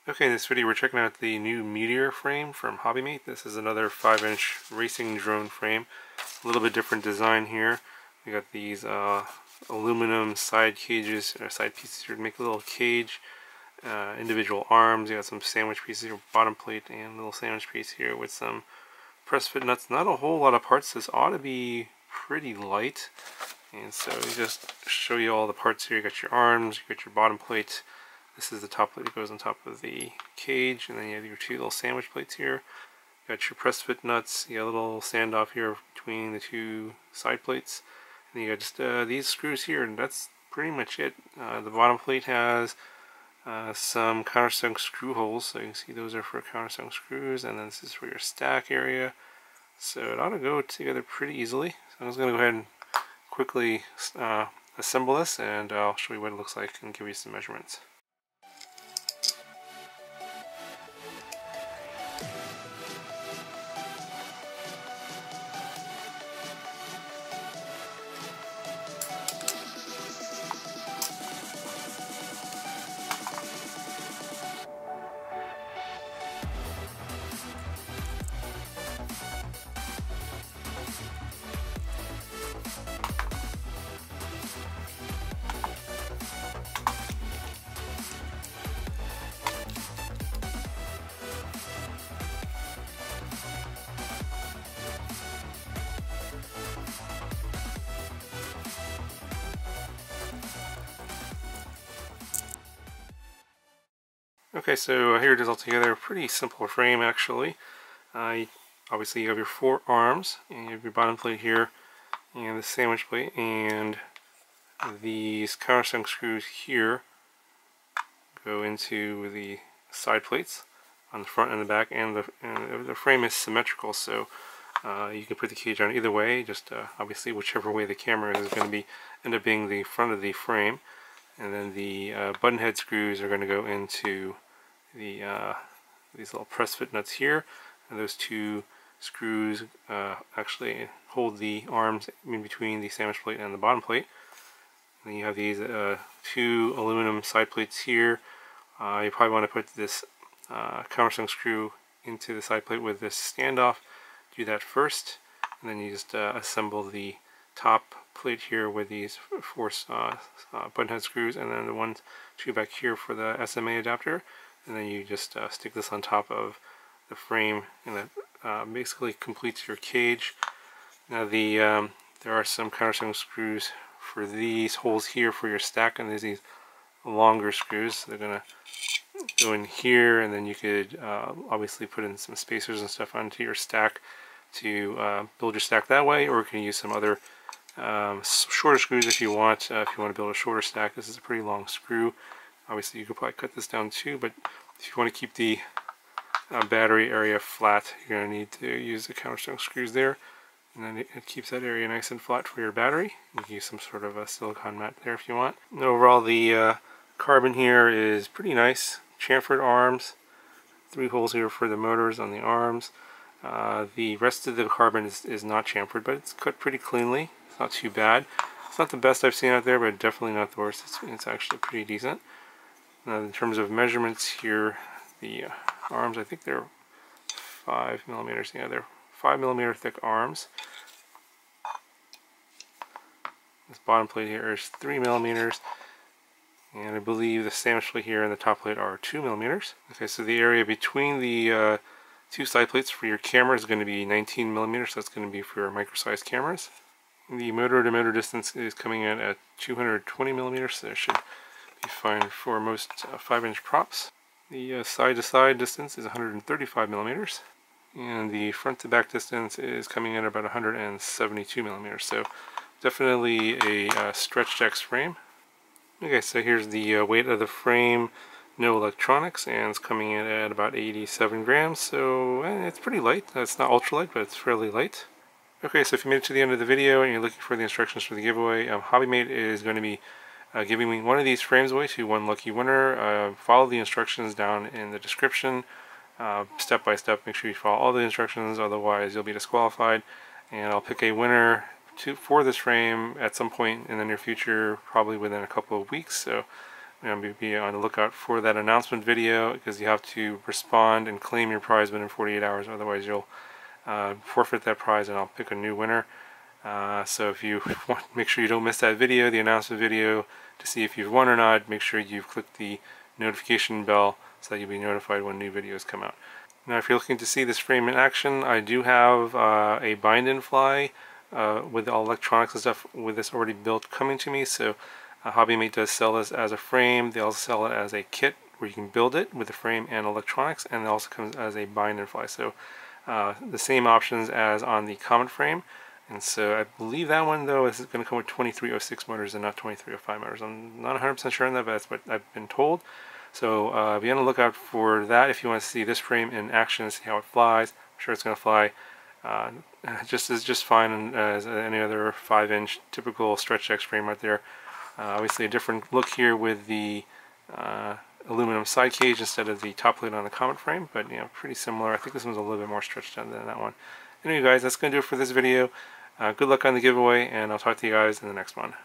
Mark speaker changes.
Speaker 1: Okay, in this video we're checking out the new Meteor frame from Hobbymate. This is another 5-inch racing drone frame. A little bit different design here. We got these aluminum side cages, or side pieces here to make a little cage. Individual arms. You got some sandwich pieces here, bottom plate, and a little sandwich piece here with some press fit nuts. Not a whole lot of parts. This ought to be pretty light. And so we just show you all the parts here. You got your arms, you got your bottom plate. This is the top plate that goes on top of the cage, and then you have your two little sandwich plates here. You got your press fit nuts. You got a little standoff here between the two side plates. And you got just these screws here, and that's pretty much it. The bottom plate has some countersunk screw holes, so you can see those are for countersunk screws, and then this is for your stack area. So it ought to go together pretty easily. So I'm just going to go ahead and quickly assemble this, and I'll show you what it looks like and give you some measurements. Okay, so here it is all together. A pretty simple frame, actually. Obviously you have your four arms, and you have your bottom plate here, and the sandwich plate, and these countersunk screws here go into the side plates on the front and the back, and the frame is symmetrical, so you can put the cage on either way. Just obviously whichever way the camera is going to be end up being the front of the frame, and then the button head screws are going to go into the these little press fit nuts here, and those two screws actually hold the arms in between the sandwich plate and the bottom plate. And then you have these two aluminum side plates here. You probably want to put this countersunk screw into the side plate with this standoff. Do that first, and then you just assemble the top plate here with these four button head screws, and then the two back here for the SMA adapter. And then you just stick this on top of the frame, and that basically completes your cage. Now there are some countersunk screws for these holes here for your stack, and there's these longer screws. So they're going to go in here, and then you could obviously put in some spacers and stuff onto your stack to build your stack that way, or you can use some other shorter screws if you want. If you want to build a shorter stack, this is a pretty long screw. Obviously you could probably cut this down too, but if you want to keep the battery area flat, you're going to need to use the countersunk screws there, and then it keeps that area nice and flat for your battery. You can use some sort of a silicone mat there if you want. And overall, the carbon here is pretty nice. Chamfered arms, 3 holes here for the motors on the arms. The rest of the carbon is not chamfered, but it's cut pretty cleanly. It's not too bad. It's not the best I've seen out there, but definitely not the worst. It's actually pretty decent. Now, in terms of measurements here, the arms, I think they're 5 millimeters. Yeah, they're 5 millimeter thick arms. This bottom plate here is 3 millimeters, and I believe the sandwich plate here and the top plate are 2 millimeters. Okay, so the area between the two side plates for your camera is going to be 19 millimeters. So that's going to be for micro-sized cameras. The motor to motor distance is coming in at 220 millimeters, so it should be fine for most 5-inch props. The side to side distance is 135 millimeters, and the front to back distance is coming in at about 172 millimeters. So definitely a stretched X frame. Okay, so here's the weight of the frame, no electronics, and it's coming in at about 87 grams. So it's pretty light. It's not ultra light, but it's fairly light. Okay, so if you made it to the end of the video and you're looking for the instructions for the giveaway, Hobbymate is going to be giving me one of these frames away to one lucky winner. Follow the instructions down in the description, step by step. Make sure you follow all the instructions, otherwise you'll be disqualified. And I'll pick a winner for this frame at some point in the near future, probably within a couple of weeks. So be on the lookout for that announcement video, because you have to respond and claim your prize within 48 hours. Otherwise, you'll forfeit that prize, and I'll pick a new winner. So if you want, make sure you don't miss that video, the announcement video, to see if you've won or not. Make sure you've clicked the notification bell so that you'll be notified when new videos come out. Now, if you're looking to see this frame in action, I do have a bind-in fly with all electronics and stuff with this already built coming to me. So Hobbymate does sell this as a frame. They also sell it as a kit where you can build it with the frame and electronics, and it also comes as a bind-in fly. So the same options as on the Comet frame. And so I believe that one, though, is going to come with 2306 motors and not 2305 motors. I'm not 100% sure on that, but that's what I've been told. So be on the lookout for that if you want to see this frame in action and see how it flies. I'm sure it's going to fly just fine as any other 5-inch typical Stretch X frame right there. Obviously a different look here with the aluminum side cage instead of the top plate on the Comet frame, but pretty similar. I think this one's a little bit more stretched out than that one. Anyway guys, that's going to do it for this video. Good luck on the giveaway, and I'll talk to you guys in the next one.